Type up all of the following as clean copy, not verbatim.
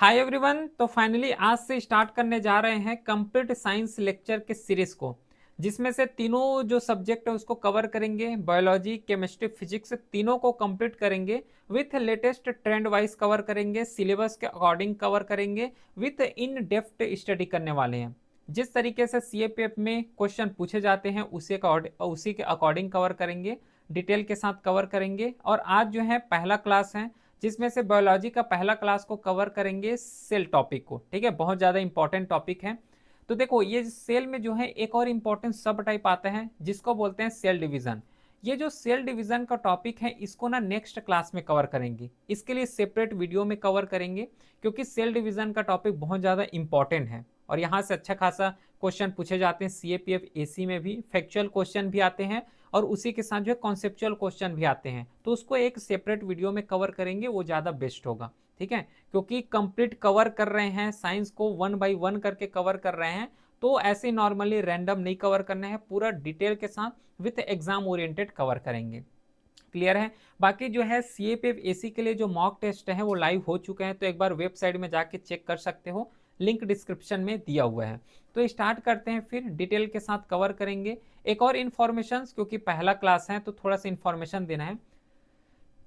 Hi everyone. तो finally आज से स्टार्ट करने जा रहे हैं कंप्लीट साइंस लेक्चर के सीरीज को, जिसमें से तीनों जो सब्जेक्ट है उसको कवर करेंगे। बायोलॉजी, केमिस्ट्री, फिजिक्स तीनों को कंप्लीट करेंगे। With latest trend wise cover करेंगे, सिलेबस के अकॉर्डिंग कवर करेंगे, विथ इन डेप्थ स्टडी करने वाले हैं। जिस तरीके से सीएपीएफ में क्वेश्चन पूछे जाते हैं उसी के अकॉर्डिंग कवर करेंगे, डिटेल के साथ कवर करेंगे। और आज जो है पहला क्लास है, जिसमें से बायोलॉजी का पहला क्लास को कवर करेंगे सेल टॉपिक को। ठीक है, बहुत ज़्यादा इंपॉर्टेंट टॉपिक है। तो देखो, ये सेल में जो है एक और इंपॉर्टेंट सब टाइप आता है जिसको बोलते हैं सेल डिवीजन। ये जो सेल डिवीजन का टॉपिक है इसको ना नेक्स्ट क्लास में कवर करेंगे, इसके लिए सेपरेट वीडियो में कवर करेंगे, क्योंकि सेल डिवीजन का टॉपिक बहुत ज़्यादा इंपॉर्टेंट है और यहाँ से अच्छा खासा क्वेश्चन पूछे जाते हैं। सीएपीएफ एसी में भी फैक्चुअल क्वेश्चन भी आते हैं और उसी के साथ जो है कॉन्सेप्चुअल क्वेश्चन भी आते हैं। तो उसको एक सेपरेट वीडियो में कवर करेंगे, वो ज़्यादा बेस्ट होगा। ठीक है, क्योंकि कंप्लीट कवर कर रहे हैं, साइंस को 1 बाय 1 करके कवर कर रहे हैं, तो ऐसे नॉर्मली रैंडम नहीं कवर करना है, पूरा डिटेल के साथ विथ एग्जाम ओरिएंटेड कवर करेंगे। क्लियर है। बाकी जो है सीएपीएफ एसी के लिए जो मॉक टेस्ट है वो लाइव हो चुके हैं, तो एक बार वेबसाइट में जाके चेक कर सकते हो, लिंक डिस्क्रिप्शन में दिया हुआ है। तो स्टार्ट करते हैं, फिर डिटेल के साथ कवर करेंगे। एक और इन्फॉर्मेशन, क्योंकि पहला क्लास है तो थोड़ा सा इन्फॉर्मेशन देना है।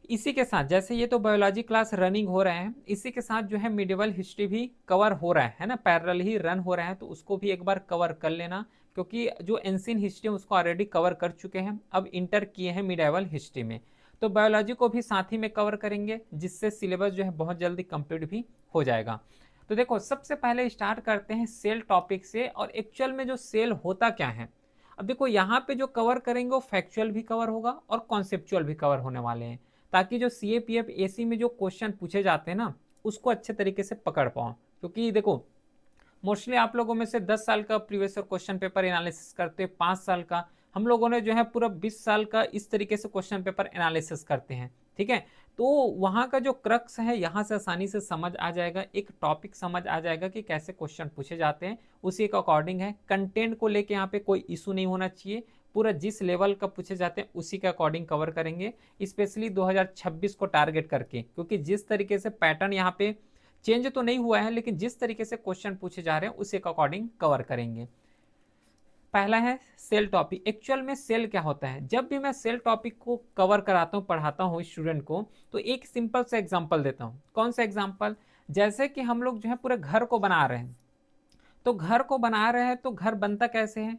इसी के साथ जैसे ये तो बायोलॉजी क्लास रनिंग हो रहे हैं, इसी के साथ जो है मिडिवल हिस्ट्री भी कवर हो रहा है ना, पैरेलल ही रन हो रहा है, तो उसको भी एक बार कवर कर लेना, क्योंकि जो एंशिएंट हिस्ट्री है उसको ऑलरेडी कवर कर चुके हैं, अब इंटर किए हैं मिडिवल हिस्ट्री में। तो बायोलॉजी को भी साथ ही में कवर करेंगे, जिससे सिलेबस जो है बहुत जल्दी कंप्लीट भी हो जाएगा। तो देखो, सबसे पहले स्टार्ट करते हैं सेल टॉपिक से, और एक्चुअल में जो सेल होता क्या है। अब देखो, यहाँ पे जो कवर करेंगे वो फैक्चुअल भी कवर होगा और कॉन्सेप्चुअल भी कवर होने वाले हैं, ताकि जो सीएपीएफ एसी में जो क्वेश्चन पूछे जाते हैं ना उसको अच्छे तरीके से पकड़ पाओ। क्योंकि देखो, मोस्टली आप लोगों में से 10 साल का प्रीवियस क्वेश्चन पेपर एनालिसिस करते हैं, 5 साल का। हम लोगों ने जो है पूरा 20 साल का इस तरीके से क्वेश्चन पेपर एनालिसिस करते हैं। ठीक है, तो वहाँ का जो क्रक्स है यहाँ से आसानी से समझ आ जाएगा, एक टॉपिक समझ आ जाएगा कि कैसे क्वेश्चन पूछे जाते हैं, उसी के अकॉर्डिंग है। कंटेंट को लेके यहाँ पे कोई इशू नहीं होना चाहिए, पूरा जिस लेवल का पूछे जाते हैं उसी के अकॉर्डिंग कवर करेंगे, स्पेशली 2026 को टारगेट करके, क्योंकि जिस तरीके से पैटर्न यहाँ पे चेंज तो नहीं हुआ है, लेकिन जिस तरीके से क्वेश्चन पूछे जा रहे हैं उसी के अकॉर्डिंग कवर करेंगे। पहला है सेल टॉपिक। एक्चुअल में सेल क्या होता है, जब भी मैं सेल टॉपिक को कवर कराता हूँ, पढ़ाता हूँ स्टूडेंट को, तो एक सिंपल सा एग्जांपल देता हूँ। कौन सा एग्जांपल? जैसे कि हम लोग जो है पूरे घर को बना रहे हैं, तो घर को बना रहे हैं तो घर बनता कैसे है,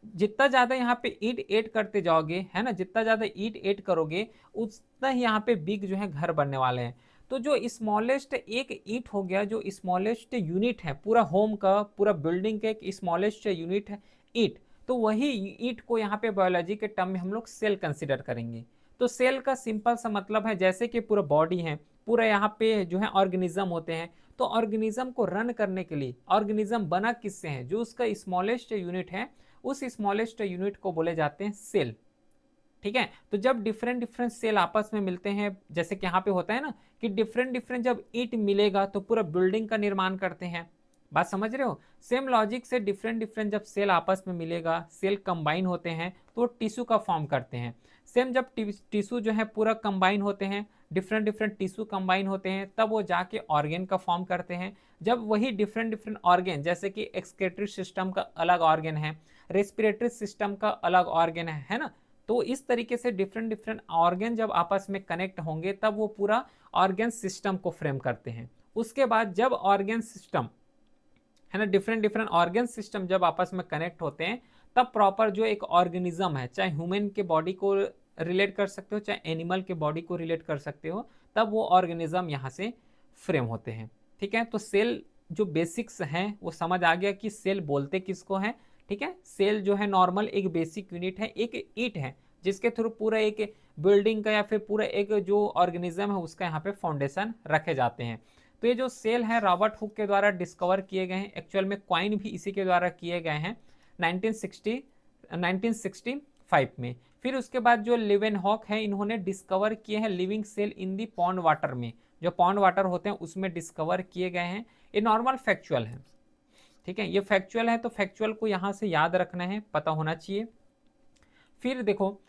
जितना ज्यादा यहाँ पे ईट ऐड करते जाओगे, है ना, जितना ज्यादा ईट ऐड करोगे उतना ही यहाँ पे बिग जो है घर बनने वाले हैं। तो जो स्मॉलेस्ट एक ईट हो गया, जो स्मॉलेस्ट यूनिट है पूरा होम का, पूरा बिल्डिंग का एक स्मॉलेस्ट यूनिट है ईट, तो वही ईट को यहाँ पे बायोलॉजी के टर्म में हम लोग सेल कंसिडर करेंगे। तो सेल का सिंपल सा मतलब है, जैसे कि पूरा बॉडी है, पूरा यहाँ पे जो है ऑर्गेनिज्म होते हैं, तो ऑर्गेनिज्म को रन करने के लिए, ऑर्गेनिज्म बना किससे है, जो उसका स्मॉलेस्ट यूनिट है, उस स्मॉलेस्ट यूनिट को बोले जाते हैं सेल। ठीक है, तो जब डिफरेंट डिफरेंट सेल आपस में मिलते हैं, जैसे कि यहाँ पे होता है ना कि डिफरेंट डिफरेंट जब ईट मिलेगा तो पूरा बिल्डिंग का निर्माण करते हैं। बात समझ रहे हो? सेम लॉजिक से डिफरेंट डिफरेंट जब सेल आपस में मिलेगा, सेल कंबाइन होते हैं तो टिश्यू का फॉर्म करते हैं। सेम जब टिश्यू जो है पूरा कंबाइन होते हैं, डिफरेंट डिफरेंट टिश्यू कंबाइन होते हैं, तब वो जाके ऑर्गेन का फॉर्म करते हैं। जब वही डिफरेंट डिफरेंट ऑर्गेन, जैसे कि एक्सक्रीटरी सिस्टम का अलग ऑर्गेन है, रेस्पिरेटरी सिस्टम का अलग ऑर्गेन है ना, तो इस तरीके से डिफरेंट डिफरेंट ऑर्गेन जब आपस में कनेक्ट होंगे तब वो पूरा ऑर्गेन सिस्टम को फ्रेम करते हैं। उसके बाद जब ऑर्गेन सिस्टम, है ना, डिफरेंट डिफरेंट ऑर्गेन सिस्टम जब आपस में कनेक्ट होते हैं, तब प्रॉपर जो एक ऑर्गेनिज्म है, चाहे ह्यूमन के बॉडी को रिलेट कर सकते हो, चाहे एनिमल के बॉडी को रिलेट कर सकते हो, तब वो ऑर्गेनिज्म यहाँ से फ्रेम होते हैं। ठीक है, तो सेल जो बेसिक्स हैं वो समझ आ गया कि सेल बोलते किसको हैं। ठीक है, सेल जो है नॉर्मल एक बेसिक यूनिट है, एक ईट है, जिसके थ्रू पूरा एक बिल्डिंग का या फिर पूरा एक जो ऑर्गेनिज्म है उसका यहाँ पे फाउंडेशन रखे जाते हैं। तो ये जो सेल है रॉबर्ट हुक के द्वारा डिस्कवर किए गए हैं, एक्चुअल में क्वाइन भी इसी के द्वारा किए गए हैं 1965 में। फिर उसके बाद जो लिवेनहॉक है, इन्होंने डिस्कवर किए हैं लिविंग सेल इन दी पॉन्ड वाटर में, जो पॉन्ड वाटर होते हैं उसमें डिस्कवर किए गए हैं। ये नॉर्मल फैक्चुअल है। ठीक है, ये फैक्चुअल है, तो फैक्चुअल को यहाँ से याद रखना है, पता होना चाहिए। फिर देखो,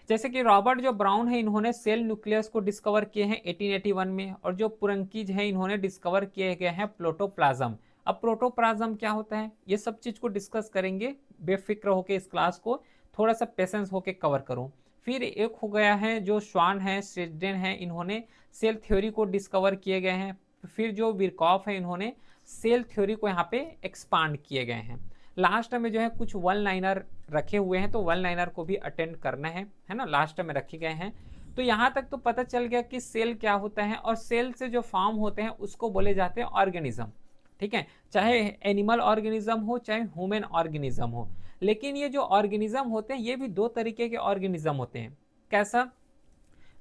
जैसे कि रॉबर्ट जो ब्राउन है, इन्होंने सेल न्यूक्लियस को डिस्कवर किए हैं 1881 में, और जो पुरंकीज है इन्होंने डिस्कवर किए गए हैं प्रोटोप्लाज्म। अब प्रोटोप्लाज्म क्या होता है, ये सब चीज को डिस्कस करेंगे, बेफिक्र होके इस क्लास को थोड़ा सा पेशेंस होके कवर करो। फिर एक हो गया है जो श्वान है, स्ट्रेजडेन है, इन्होंने सेल थ्योरी को डिस्कवर किए गए हैं। फिर जो विरकॉफ है, इन्होंने सेल थ्योरी को यहाँ पे एक्सपांड किए गए हैं। लास्ट में जो है कुछ वन लाइनर रखे हुए हैं, तो वन लाइनर को भी अटेंड करना है ना, लास्ट में रखे गए हैं। तो यहाँ तक तो पता चल गया कि सेल क्या होता है, और सेल से जो फॉर्म होते हैं उसको बोले जाते हैं ऑर्गेनिज्म। ठीक है, चाहे एनिमल ऑर्गेनिज्म हो चाहे ह्यूमन ऑर्गेनिज्म हो। लेकिन ये जो ऑर्गेनिज्म होते हैं ये भी दो तरीके के ऑर्गेनिज्म होते हैं। कैसा?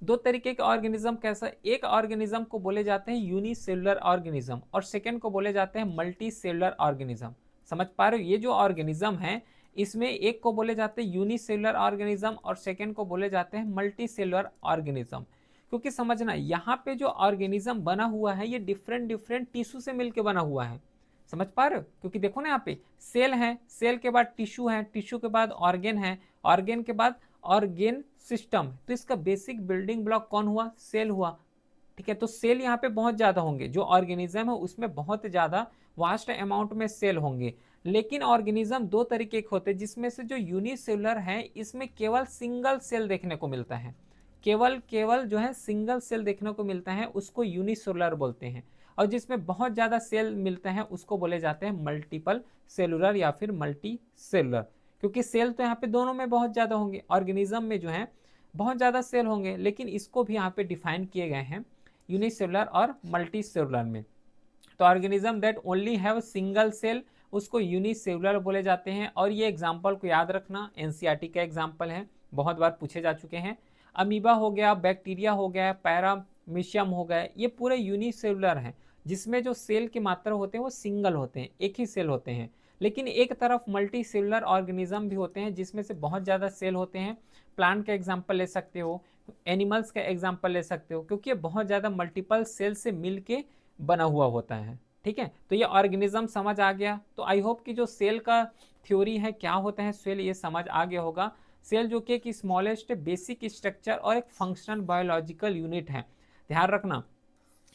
दो तरीके के ऑर्गेनिज्म कैसा? एक ऑर्गेनिज्म को बोले जाते हैं यूनिसेलुलर ऑर्गेनिज्म, और सेकेंड को बोले जाते हैं मल्टी सेलुलर ऑर्गेनिज्म। समझ पा रहे हो? ये जो ऑर्गेनिज्म है इसमें एक को बोले जाते हैं यूनिसेलुलर ऑर्गेनिज्म और सेकेंड को बोले जाते हैं मल्टी सेलुलर ऑर्गेनिज्म। क्योंकि समझना, यहाँ पे जो ऑर्गेनिज्म बना हुआ है ये डिफरेंट डिफरेंट टिश्यू से मिलकर बना हुआ है। समझ पा रहे हो? क्योंकि देखो ना, यहाँ पे सेल है, सेल के बाद टिश्यू है, टिश्यू के बाद ऑर्गेन है, ऑर्गेन के बाद ऑर्गेन सिस्टम। तो इसका बेसिक बिल्डिंग ब्लॉक कौन हुआ? सेल हुआ। ठीक है, तो सेल यहाँ पे बहुत ज्यादा होंगे, जो ऑर्गेनिज्म है उसमें बहुत ज्यादा वास्ट अमाउंट में सेल होंगे। लेकिन ऑर्गेनिज्म दो तरीके के होते हैं, जिसमें से जो यूनिसेलुलर है इसमें केवल सिंगल सेल देखने को मिलता है। केवल केवल जो है सिंगल सेल देखने को मिलता है, उसको यूनिसेलुलर बोलते हैं। और जिसमें बहुत ज्यादा सेल मिलते हैं उसको बोले जाते हैं मल्टीपल सेलुलर या फिर मल्टी सेलुलर। क्योंकि सेल तो यहाँ पे दोनों में बहुत ज्यादा होंगे, ऑर्गेनिज्म में जो है बहुत ज्यादा सेल होंगे, लेकिन इसको भी यहाँ पे डिफाइन किए गए हैं यूनिसेलुलर और मल्टी सेलुलर में। तो organism that only have single cell उसको यूनिसेलुलर बोले जाते हैं। और ये एग्जाम्पल को याद रखना, एनसीईआरटी का एग्जाम्पल है, बहुत बार पूछे जा चुके हैं। अमीबा हो गया, बैक्टीरिया हो गया, पैरामीशियम हो गया, ये पूरे यूनिसेलुलर हैं, जिसमें जो सेल की मात्रा होते हैं वो सिंगल होते हैं, एक ही सेल होते हैं। लेकिन एक तरफ मल्टी सेलुलर ऑर्गेनिज्म भी होते हैं जिसमें से बहुत ज़्यादा सेल होते हैं। प्लांट का एग्जाम्पल ले सकते हो, एनिमल्स का एग्जाम्पल ले सकते हो, क्योंकि ये बहुत ज़्यादा मल्टीपल सेल से मिल के बना हुआ होता है। ठीक है, तो ये ऑर्गेनिज्म समझ आ गया। तो आई होप कि जो सेल का थ्योरी है, क्या होता है सेल, ये समझ आ गया होगा। सेल जो कि एक स्मॉलेस्ट बेसिक स्ट्रक्चर और एक फंक्शनल बायोलॉजिकल यूनिट है। ध्यान रखना,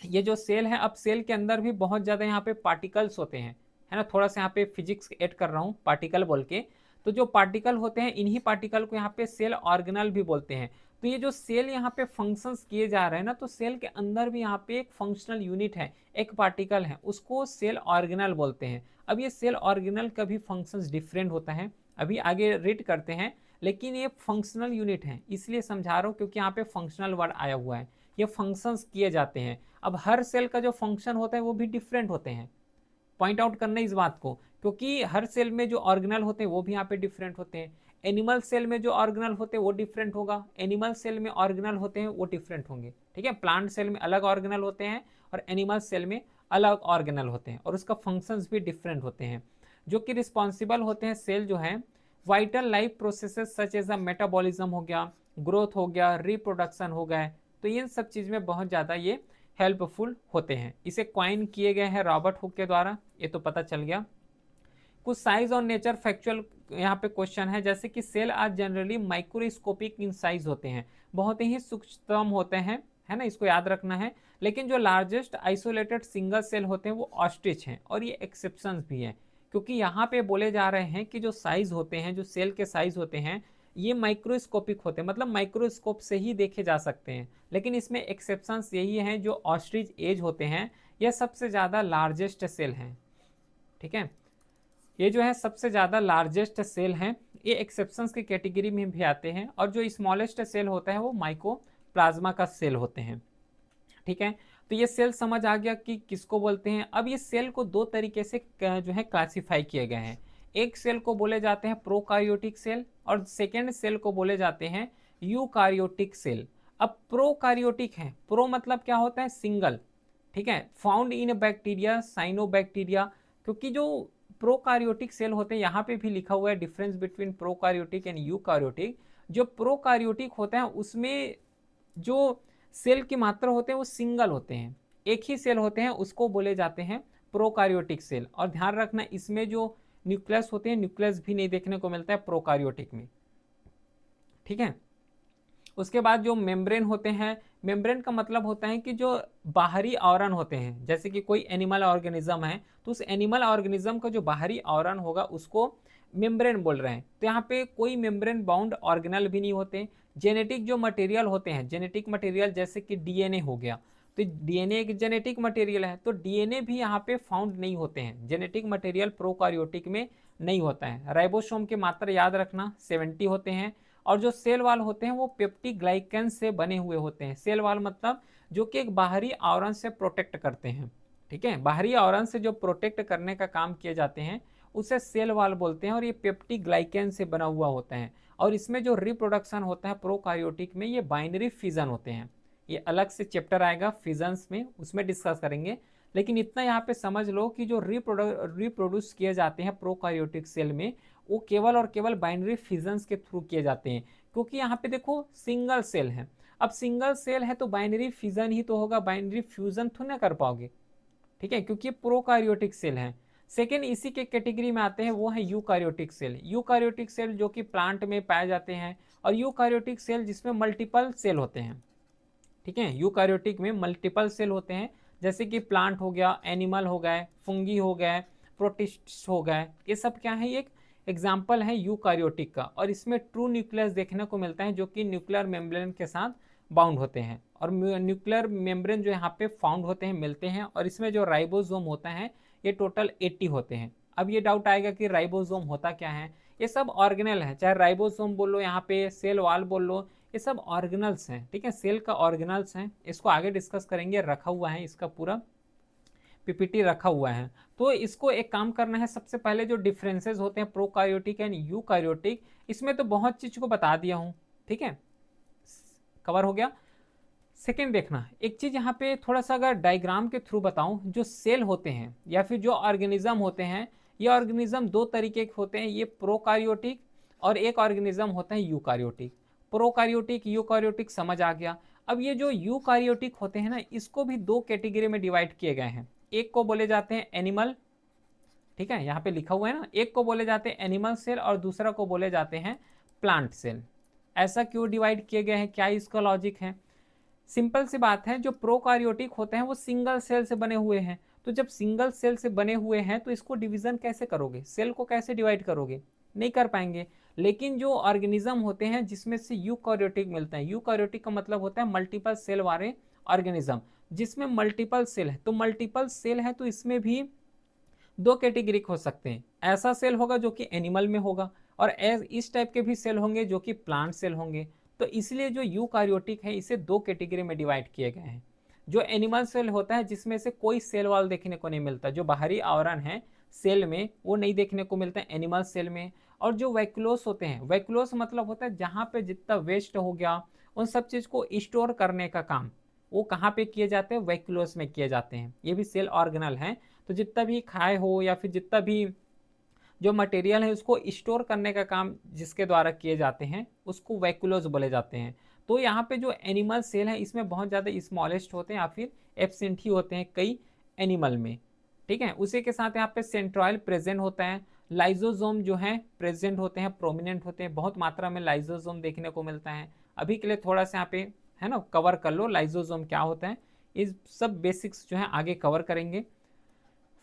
ये जो सेल है, अब सेल के अंदर भी बहुत ज़्यादा यहाँ पे पार्टिकल्स होते हैं, है ना। थोड़ा सा यहाँ पे फिजिक्स ऐड कर रहा हूँ पार्टिकल बोल के। तो जो पार्टिकल होते हैं, इन्हीं पार्टिकल को यहाँ पे सेल ऑर्गेनल भी बोलते हैं। तो ये जो सेल यहाँ पे फंक्शंस किए जा रहे हैं ना, तो सेल के अंदर भी यहाँ पे एक फंक्शनल यूनिट है, एक पार्टिकल है, उसको सेल ऑर्गेनल बोलते हैं। अब ये सेल ऑर्गेनल का भी फंक्शंस डिफरेंट होता है, अभी आगे रीड करते हैं। लेकिन ये फंक्शनल यूनिट है, इसलिए समझा रहा हूँ क्योंकि यहाँ पे फंक्शनल वर्ड आया हुआ है, ये फंक्शंस किए जाते हैं। अब हर सेल का जो फंक्शन होता है वो भी डिफरेंट होते हैं, पॉइंट आउट करना इस बात को, क्योंकि हर सेल में जो ऑर्गेनल होते हैं वो भी यहाँ पे डिफरेंट होते हैं। एनिमल सेल में जो ऑर्गेनल होते हैं वो डिफरेंट होगा, एनिमल सेल में ऑर्गेनल होते हैं वो डिफरेंट होंगे। ठीक है, प्लांट सेल में अलग ऑर्गेनल होते हैं और एनिमल सेल में अलग ऑर्गेनल होते हैं, और उसका फंक्शंस भी डिफरेंट होते हैं। जो कि रिस्पॉन्सिबल होते हैं सेल जो है vital life processes such as a metabolism हो गया, ग्रोथ हो गया, रिप्रोडक्शन हो गए। तो इन सब चीज़ में बहुत ज़्यादा ये हेल्पफुल होते हैं। इसे क्वाइन किए गए हैं रॉबर्ट हुक के द्वारा, ये तो पता चल गया। कुछ साइज और नेचर फैक्चुअल यहाँ पे क्वेश्चन है, जैसे कि सेल आज जनरली माइक्रोस्कोपिक इन साइज होते हैं, बहुत ही सूक्ष्म होते हैं, है ना, इसको याद रखना है। लेकिन जो लार्जेस्ट आइसोलेटेड सिंगल सेल होते हैं वो ऑस्ट्रिच हैं, और ये एक्सेप्शंस भी हैं, क्योंकि यहाँ पे बोले जा रहे हैं कि जो साइज होते हैं, जो सेल के साइज होते हैं, ये माइक्रोस्कोपिक होते हैं, मतलब माइक्रोस्कोप से ही देखे जा सकते हैं। लेकिन इसमें एक्सेप्शंस यही हैं, जो ऑस्ट्रिच एज होते हैं यह सबसे ज़्यादा लार्जेस्ट सेल हैं। ठीक है, ये जो है सबसे ज़्यादा लार्जेस्ट सेल हैं, ये एक्सेप्शंस की कैटेगरी में भी आते हैं। और जो स्मॉलेस्ट सेल होता है वो माइकोप्लाज्मा का सेल होते हैं। ठीक है, तो ये सेल समझ आ गया कि किसको बोलते हैं। अब ये सेल को दो तरीके से जो है क्लासिफाई किए गए हैं। एक सेल को बोले जाते हैं प्रोकार्योटिक सेल, और सेकेंड सेल को बोले जाते हैं यूकार्योटिक सेल। अब प्रोकार्योटिक है, प्रो मतलब क्या होता है? सिंगल। ठीक है, फाउंड इन बैक्टीरिया, साइनोबैक्टीरिया। क्योंकि जो प्रोकार्योटिक सेल होते हैं, यहाँ पे भी लिखा हुआ है difference between prokaryotic and eukaryotic. जो प्रोकार्योटिक होते हैं उसमें जो सेल की मात्रा होते हैं वो सिंगल होते हैं, एक ही सेल होते हैं, उसको बोले जाते हैं प्रोकार्योटिक सेल। और ध्यान रखना, इसमें जो न्यूक्लियस होते हैं, न्यूक्लियस भी नहीं देखने को मिलता है प्रोकार्योटिक में। ठीक है, उसके बाद जो मेम्ब्रेन होते हैं, मेम्ब्रेन का मतलब होता है कि जो बाहरी आवरण होते हैं, जैसे कि कोई एनिमल ऑर्गेनिज्म है तो उस एनिमल ऑर्गेनिज्म का जो बाहरी आवरण होगा उसको मेम्ब्रेन बोल रहे हैं। तो यहाँ पे कोई मेम्ब्रेन बाउंड ऑर्गेनल भी नहीं होते। जेनेटिक जो मटेरियल होते हैं, जेनेटिक मटेरियल जैसे कि डीएनए हो गया, तो डीएनए एक जेनेटिक मटेरियल है, तो डीएनए भी यहाँ पे फाउंड नहीं होते हैं। जेनेटिक मटेरियल प्रोकार्योटिक में नहीं होता है। राइबोसोम की मात्रा याद रखना 70 होते हैं। और जो सेल वाल होते हैं वो पेप्टिग्लाइकन से बने हुए होते हैं। सेल वाल मतलब जो कि एक बाहरी आवरण से प्रोटेक्ट करते हैं, ठीक है, बाहरी आवरण से जो प्रोटेक्ट करने का काम किए जाते हैं उसे सेल वाल बोलते हैं। और ये पेप्टिग्लाइकन से बना हुआ होता है। और इसमें जो रिप्रोडक्शन होता है प्रोकार्योटिक में, ये बाइनरी फिजन होते हैं। ये अलग से चैप्टर आएगा फिजन्स में, उसमें डिस्कस करेंगे। लेकिन इतना यहाँ पे समझ लो कि जो रिप्रोड्यूस किए जाते हैं प्रोकार्योटिक सेल में, वो केवल और केवल बाइनरी फिजन्स के थ्रू किए जाते हैं। क्योंकि यहाँ पे देखो सिंगल सेल है, अब सिंगल सेल है तो बाइनरी फिजन ही तो होगा, बाइनरी फ्यूजन तो ना कर पाओगे, ठीक है, क्योंकि प्रोकार्योटिक सेल है। सेकेंड इसी के कैटेगरी में आते हैं वो है यूकार्योटिक सेल। यूकार्योटिक सेल जो कि प्लांट में पाए जाते हैं, और यूकार्योटिक सेल जिसमें मल्टीपल सेल होते हैं, ठीक है, यूकार्योटिक में मल्टीपल सेल होते हैं। जैसे कि प्लांट हो गया, एनिमल हो गए, फंगी हो गए, प्रोटिस्ट हो गए, ये सब क्या है, एक एग्जाम्पल है यूकार्योटिक का। और इसमें ट्रू न्यूक्लियस देखने को मिलता है जो कि न्यूक्लियर मेम्ब्रेन के साथ बाउंड होते हैं। और न्यूक्लियर मेम्ब्रेन जो यहाँ पे फाउंड होते हैं, मिलते हैं। और इसमें जो राइबोसोम होता है ये टोटल 80 होते हैं। अब ये डाउट आएगा कि राइबोसोम होता क्या है। ये सब ऑर्गेनल है, चाहे राइबोसोम बोल लो, यहाँ पे सेल वाल बोल लो, ये सब ऑर्गेनल्स हैं, ठीक है, सेल का ऑर्गेनल्स हैं। इसको आगे डिस्कस करेंगे, रखा हुआ है इसका पूरा पीपीटी रखा हुआ है। तो इसको एक काम करना है, सबसे पहले जो डिफरेंसेस होते हैं प्रोकार्योटिक एंड यूकार्योटिक, इसमें तो बहुत चीज को बता दिया हूँ, ठीक है, कवर हो गया। सेकेंड देखना, एक चीज यहाँ पे थोड़ा सा अगर डायग्राम के थ्रू बताऊं, जो सेल होते हैं या फिर जो ऑर्गेनिज्म होते हैं, ये ऑर्गेनिज्म दो तरीके के होते हैं, ये प्रोकार्योटिक और एक ऑर्गेनिज्म होता है यूकार्योटिक। प्रोकार्योटिक यूकार्योटिक समझ आ गया। अब ये जो यूकार्योटिक होते हैं ना, इसको भी दो कैटेगरी में डिवाइड किए गए हैं। एक को बोले जाते हैं एनिमल, ठीक है, यहाँ पे लिखा हुआ है ना, एक को बोले जाते हैं एनिमल सेल और दूसरा को बोले जाते हैं प्लांट सेल। ऐसा क्यों डिवाइड किए गए हैं, क्या इसका लॉजिक है? सिंपल सी बात है, जो प्रोकार्योटिक होते हैं वो सिंगल सेल से बने हुए हैं। तो जब सिंगल सेल से बने हुए हैं तो इसको डिवीजन कैसे करोगे, सेल को कैसे डिवाइड करोगे, नहीं कर पाएंगे। लेकिन जो ऑर्गेनिज्म होते हैं जिसमें से यूकार्योटिक मिलते हैं, यूकार्योटिक का मतलब होता है मल्टीपल सेल वाले ऑर्गेनिज्म, जिसमें मल्टीपल सेल है। तो मल्टीपल सेल है तो इसमें भी दो कैटेगरी हो सकते हैं। ऐसा सेल होगा जो कि एनिमल में होगा, और इस टाइप के भी सेल होंगे जो कि प्लांट सेल होंगे। तो इसलिए जो यूकार्योटिक है इसे दो कैटेगरी में डिवाइड किए गए हैं। जो एनिमल सेल होता है जिसमें से कोई सेल वाल देखने को नहीं मिलता, जो बाहरी आवरण है सेल में वो नहीं देखने को मिलता है एनिमल सेल में। और जो वैक्यूलोस होते हैं, वैक्यूलोस मतलब होता है जहाँ पे जितना वेस्ट हो गया उन सब चीज को स्टोर करने का काम वो कहाँ पे किए जाते हैं, वैक्यूलोस में किए जाते हैं। ये भी सेल ऑर्गेनल हैं। तो जितना भी खाए हो या फिर जितना भी जो मटेरियल है उसको स्टोर करने का काम जिसके द्वारा किए जाते हैं उसको वैक्यूलोज बोले जाते हैं। तो यहाँ पे जो एनिमल सेल है इसमें बहुत ज़्यादा स्मॉलेस्ट होते हैं या फिर एब्सेंट ही होते हैं कई एनिमल में, ठीक है। उसी के साथ यहाँ पे सेंट्रॉयल प्रेजेंट होता है। लाइजोजोम जो है प्रेजेंट होते हैं, प्रोमिनेंट होते हैं, बहुत मात्रा में लाइजोजोम देखने को मिलता है। अभी के लिए थोड़ा सा यहाँ पे है ना कवर कर लो लाइजोजोम क्या होता है, इस सब बेसिक्स जो है आगे कवर करेंगे।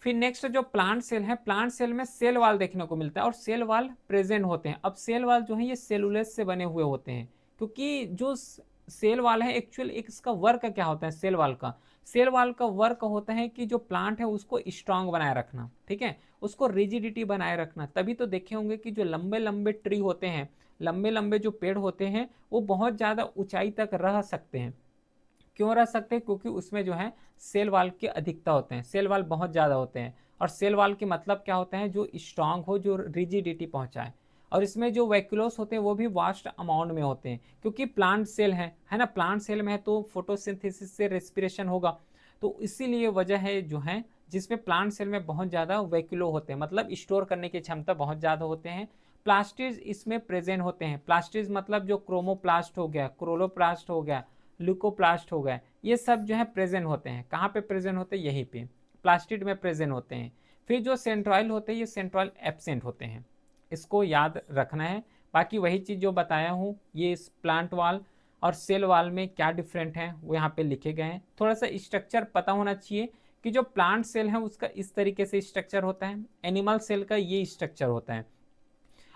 फिर नेक्स्ट जो प्लांट सेल है, प्लांट सेल में सेल वाल देखने को मिलता है और सेल वाल प्रेजेंट होते हैं। अब सेल वाल जो है ये सेलुलोज से बने हुए होते हैं, क्योंकि जो सेल वाल है एक्चुअल एक इसका वर्क क्या होता है, सेल वाल का, सेल वाल का वर्क होता है कि जो प्लांट है उसको स्ट्रांग बनाए रखना, ठीक है, उसको रिजिडिटी बनाए रखना। तभी तो देखे होंगे कि जो लंबे लंबे ट्री होते हैं, लंबे लंबे जो पेड़ होते हैं वो बहुत ज़्यादा ऊंचाई तक रह सकते हैं। क्यों रह सकते हैं, क्योंकि उसमें जो है सेल वाल की अधिकता होते हैं, सेल वाल बहुत ज़्यादा होते हैं। और सेल वाल के मतलब क्या होता है, जो स्ट्रांग हो, जो रिजिडिटी पहुंचाए। और इसमें जो वैक्यूलोस होते हैं वो भी वास्ट अमाउंट में होते हैं, क्योंकि प्लांट सेल है ना, प्लांट सेल में है तो फोटोसिंथेसिस से रेस्पिरेशन होगा। तो इसीलिए वजह है जो है जिसमें प्लांट सेल में बहुत ज़्यादा वैक्यूलो होते हैं, मतलब स्टोर करने की क्षमता बहुत ज़्यादा होते हैं। प्लास्टिड्स इसमें प्रेजेंट होते हैं। प्लास्टिड्स मतलब जो क्रोमोप्लास्ट हो गया, क्रोलोप्लास्ट हो गया, ल्यूकोप्लास्ट हो गए, ये सब जो है प्रेजेंट होते हैं। कहाँ पे प्रेजेंट होते हैं, यहीं पे प्लास्टिड में प्रेजेंट होते हैं। फिर जो सेंट्रॉयल होते हैं ये सेंट्रॉयल एब्सेंट होते हैं, इसको याद रखना है। बाकी वही चीज़ जो बताया हूँ, ये प्लांट वाल और सेल वॉल में क्या डिफरेंट है वो यहाँ पे लिखे गए हैं। थोड़ा सा स्ट्रक्चर पता होना चाहिए कि जो प्लांट सेल है उसका इस तरीके से स्ट्रक्चर होता है, एनिमल सेल का ये स्ट्रक्चर होता है।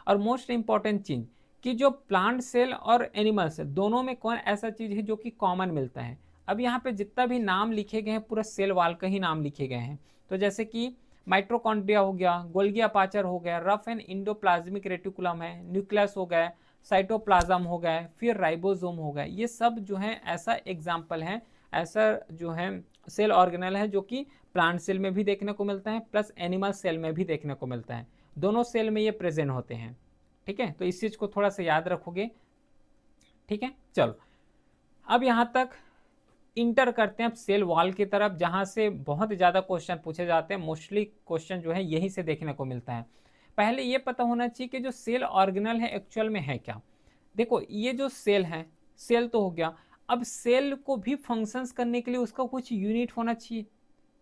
और मोस्ट इंपॉर्टेंट चीज कि जो प्लांट सेल और एनिमल सेल दोनों में कौन ऐसा चीज है जो कि कॉमन मिलता है। अब यहाँ पे जितना भी नाम लिखे गए हैं पूरा सेल वाल का ही नाम लिखे गए हैं। तो जैसे कि माइट्रोकॉन्ड्रिया हो गया, गोल्गी अपाचर हो गया, रफ एंड इंडोप्लाज्मिक रेटिकुलम है, न्यूक्लियस हो गया, साइटोप्लाज्म हो गया, फिर राइबोसोम हो गया, ये सब जो है ऐसा एग्जाम्पल है, ऐसा जो है सेल ऑर्गेनल है जो कि प्लांट सेल में भी देखने को मिलता है प्लस एनिमल सेल में भी देखने को मिलता है। दोनों सेल में ये प्रेजेंट होते हैं। ठीक है, तो इस चीज को थोड़ा सा याद रखोगे। ठीक है, चलो अब यहां तक इंटर करते हैं अब सेल वॉल की तरफ, जहां से बहुत ज्यादा क्वेश्चन पूछे जाते हैं। मोस्टली क्वेश्चन जो है यही से देखने को मिलता है। पहले ये पता होना चाहिए कि जो सेल ऑर्गेनल है एक्चुअल में है क्या। देखो ये जो सेल है, सेल तो हो गया, अब सेल को भी फंक्शंस करने के लिए उसका कुछ यूनिट होना चाहिए,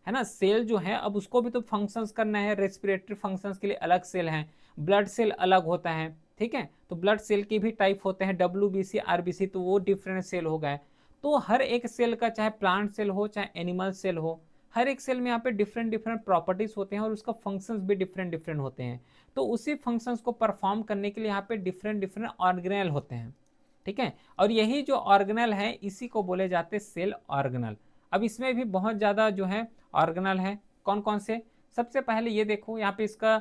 है ना। सेल जो है अब उसको भी तो फंक्शंस करना है, रेस्पिरेटरी फंक्शंस के लिए अलग सेल हैं, ब्लड सेल अलग होता है। ठीक है, तो ब्लड सेल के भी टाइप होते हैं, WBC RBC, तो वो डिफरेंट सेल हो गए। तो हर एक सेल का, चाहे प्लांट सेल हो चाहे एनिमल सेल हो, हर एक सेल में यहाँ पे डिफरेंट डिफरेंट प्रॉपर्टीज होते हैं और उसका फंक्शंस भी डिफरेंट डिफरेंट होते हैं। तो उसी फंक्शंस को परफॉर्म करने के लिए यहाँ पे डिफरेंट डिफरेंट ऑर्गेनेल होते हैं। ठीक है, और यही जो ऑर्गेनल है इसी को बोले जाते हैं सेल ऑर्गेनल। अब इसमें भी बहुत ज़्यादा जो है ऑर्गेनल है, कौन कौन से। सबसे पहले ये देखो यहाँ पे इसका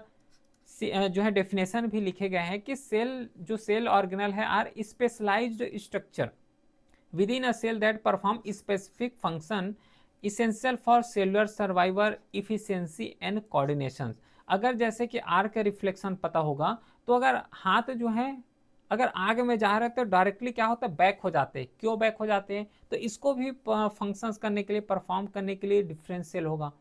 जो है डेफिनेशन भी लिखे गए हैं कि सेल, जो सेल ऑर्गेनल है, are specialised structure within a cell that perform specific function essential for cellular survivor efficiency and coordination. अगर जैसे कि आर का रिफ्लेक्शन पता होगा तो अगर हाथ जो है अगर आग में जा रहे तो डायरेक्टली क्या होता है, बैक हो जाते हैं। क्यों बैक हो जाते हैं, तो इसको भी फंक्शंस करने के लिए, परफॉर्म करने के लिए डिफरेंट सेल होगा।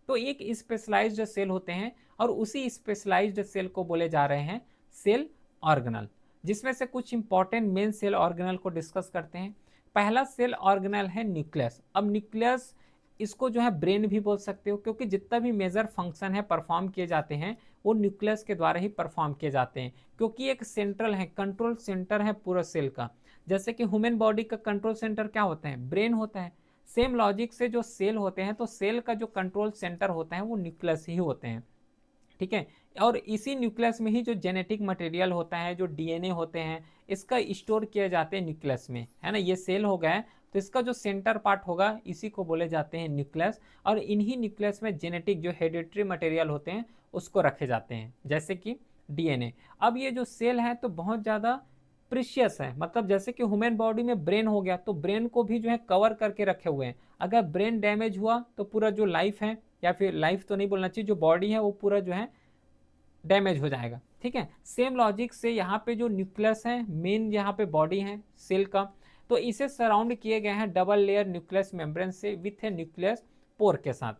तो एक स्पेशलाइज्ड सेल होते हैं और उसी स्पेशलाइज्ड सेल को बोले जा रहे हैं सेल ऑर्गेनल, जिसमें से कुछ इंपॉर्टेंट मेन सेल ऑर्गेनल को डिस्कस करते हैं। पहला सेल ऑर्गेनल है न्यूक्लियस। अब न्यूक्लियस इसको जो है ब्रेन भी बोल सकते हो, क्योंकि जितना भी मेजर फंक्शन है परफॉर्म किए जाते हैं वो न्यूक्लियस के द्वारा ही परफॉर्म किए जाते हैं, क्योंकि एक सेंट्रल है, कंट्रोल सेंटर है पूरा सेल का। जैसे कि ह्यूमन बॉडी का कंट्रोल सेंटर क्या होता है, ब्रेन होता है। सेम लॉजिक से जो सेल होते हैं तो सेल का जो कंट्रोल सेंटर होता है वो न्यूक्लियस ही होते हैं। ठीक है, और इसी न्यूक्लियस में ही जो जेनेटिक मटेरियल होता है, जो डीएनए होते हैं, इसका स्टोर किया जाते हैं न्यूक्लियस में, है ना। ये सेल हो गया, तो इसका जो सेंटर पार्ट होगा इसी को बोले जाते हैं न्यूक्लियस। और इन्हीं न्यूक्लियस में जेनेटिक जो हेरिडिटरी मटेरियल होते हैं उसको रखे जाते हैं, जैसे कि डीएनए। अब ये जो सेल है तो बहुत ज़्यादा प्रीशियस है, मतलब जैसे कि ह्यूमन बॉडी में ब्रेन हो गया तो ब्रेन को भी जो है कवर करके रखे हुए हैं। अगर ब्रेन डैमेज हुआ तो पूरा जो लाइफ है, या फिर लाइफ तो नहीं बोलना चाहिए, जो बॉडी है वो पूरा जो है डैमेज हो जाएगा। ठीक है, सेम लॉजिक से यहाँ पे जो न्यूक्लियस है, मेन यहाँ पे बॉडी है सेल का, तो इसे सराउंड किए गए हैं डबल लेयर न्यूक्लियस मेम्ब्रेन से विथ ए न्यूक्लियस पोर के साथ।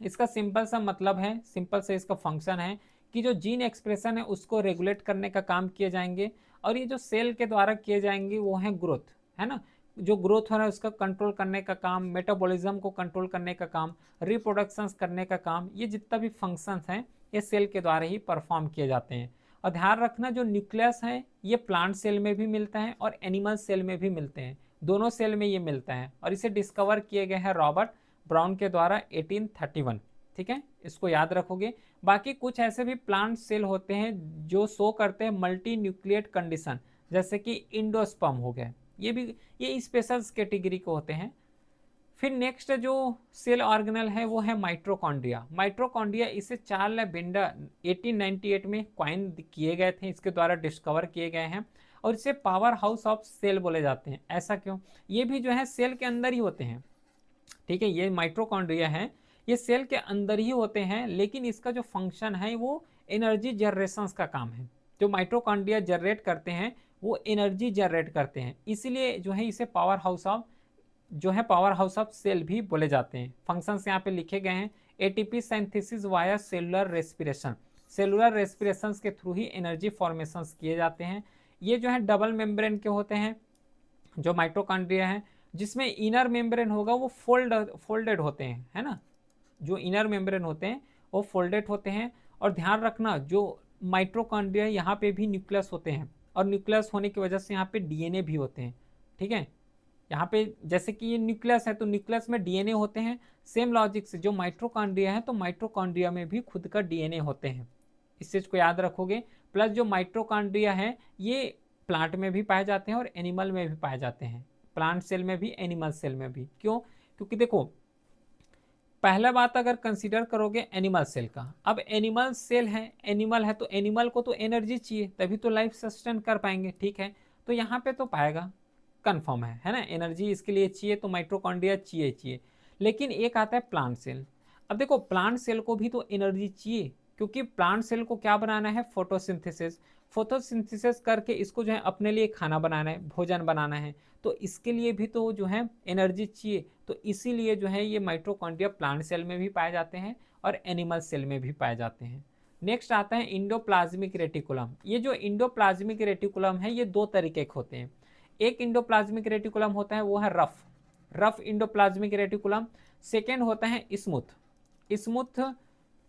इसका सिंपल सा मतलब है, सिंपल से इसका फंक्शन है कि जो जीन एक्सप्रेशन है उसको रेगुलेट करने का काम किए जाएंगे, और ये जो सेल के द्वारा किए जाएंगे वो है ग्रोथ, है ना। जो ग्रोथ हो रहा है उसका कंट्रोल करने का काम, मेटाबॉलिज्म को कंट्रोल करने का काम, रिप्रोडक्शन करने का काम, ये जितना भी फंक्शंस हैं ये सेल के द्वारा ही परफॉर्म किए जाते हैं। और ध्यान रखना जो न्यूक्लियस है ये प्लांट सेल में भी मिलता है और एनिमल सेल में भी मिलते हैं, दोनों सेल में ये मिलता है। और इसे डिस्कवर किए गए हैं रॉबर्ट ब्राउन के द्वारा 1831। ठीक है, इसको याद रखोगे। बाकी कुछ ऐसे भी प्लांट सेल होते हैं जो शो करते हैं मल्टी न्यूक्लिएट कंडीशन, जैसे कि इंडोस्पर्म हो गए, ये स्पेशल कैटेगरी के होते हैं। फिर नेक्स्ट जो सेल ऑर्गेनल है वो है माइट्रोकॉन्ड्रिया। माइट्रोकॉन्ड्रिया इसे चार्ल्स बेंडर 1898 में क्वाइन किए गए थे, इसके द्वारा डिस्कवर किए गए हैं, और इसे पावर हाउस ऑफ सेल बोले जाते हैं। ऐसा क्यों, ये भी जो है सेल के अंदर ही होते हैं। ठीक है, ये माइट्रोकॉन्ड्रिया है, ये सेल के अंदर ही होते हैं, लेकिन इसका जो फंक्शन है वो एनर्जी जनरेशन का काम है। जो माइट्रोकॉन्ड्रिया जनरेट करते हैं वो एनर्जी जनरेट करते हैं, इसीलिए जो है इसे पावर हाउस ऑफ सेल भी बोले जाते हैं। फंक्शंस यहाँ पे लिखे गए हैं। ATP synthesis via cellular respiration, cellular respiration के थ्रू ही एनर्जी फॉर्मेशन किए जाते हैं। ये जो है डबल मेम्ब्रेन के होते हैं जो माइट्रोकॉन्ड्रिया है, जिसमें इनर मेम्ब्रेन होगा वो फोल्डेड होते हैं, है ना। जो इनर मेम्ब्रेन होते हैं वो फोल्डेड होते हैं। और ध्यान रखना जो माइट्रोकॉन्ड्रिया यहाँ पे भी न्यूक्लियस होते हैं, और न्यूक्लियस होने की वजह से यहाँ पे डीएनए भी होते हैं। ठीक है। यहाँ पे जैसे कि ये न्यूक्लियस है तो न्यूक्लियस में डीएनए होते हैं, सेम लॉजिक से जो माइट्रोकॉन्ड्रिया है तो माइट्रोकॉन्ड्रिया में भी खुद का डीएनए होते हैं, इस चीज को याद रखोगे। प्लस जो माइट्रोकॉन्ड्रिया है ये प्लांट में भी पाए जाते हैं और एनिमल में भी पाए जाते हैं, प्लांट सेल में भी एनिमल सेल में भी। क्यों? क्योंकि देखो पहला बात अगर कंसीडर करोगे एनिमल सेल का, अब एनिमल सेल है, एनिमल है तो एनिमल को तो एनर्जी चाहिए तभी तो लाइफ सस्टेन कर पाएंगे, ठीक है। तो यहाँ पे तो पाएगा, कंफर्म है ना, एनर्जी इसके लिए चाहिए तो माइट्रोकॉन्ड्रिया चाहिए। लेकिन एक आता है प्लांट सेल। अब देखो प्लांट सेल को भी तो एनर्जी चाहिए, क्योंकि प्लांट सेल को क्या बनाना है, फोटोसिंथेसिस। फोटोसिंथेसिस करके इसको जो है अपने लिए खाना बनाना है, भोजन बनाना है, तो इसके लिए भी तो जो है एनर्जी चाहिए। तो इसीलिए जो है ये माइट्रोकॉन्ड्रिया प्लांट सेल में भी पाए जाते हैं और एनिमल सेल में भी पाए जाते हैं। नेक्स्ट आता है इंडोप्लाज्मिक रेटिकुलम। ये जो इंडोप्लाज्मिक रेटिकुलम है ये दो तरीके के होते हैं। एक इंडोप्लाज्मिक रेटिकुलम होता है वो है रफ इंडोप्लाज्मिक रेटिकुलम। सेकेंड होता है स्मूथ,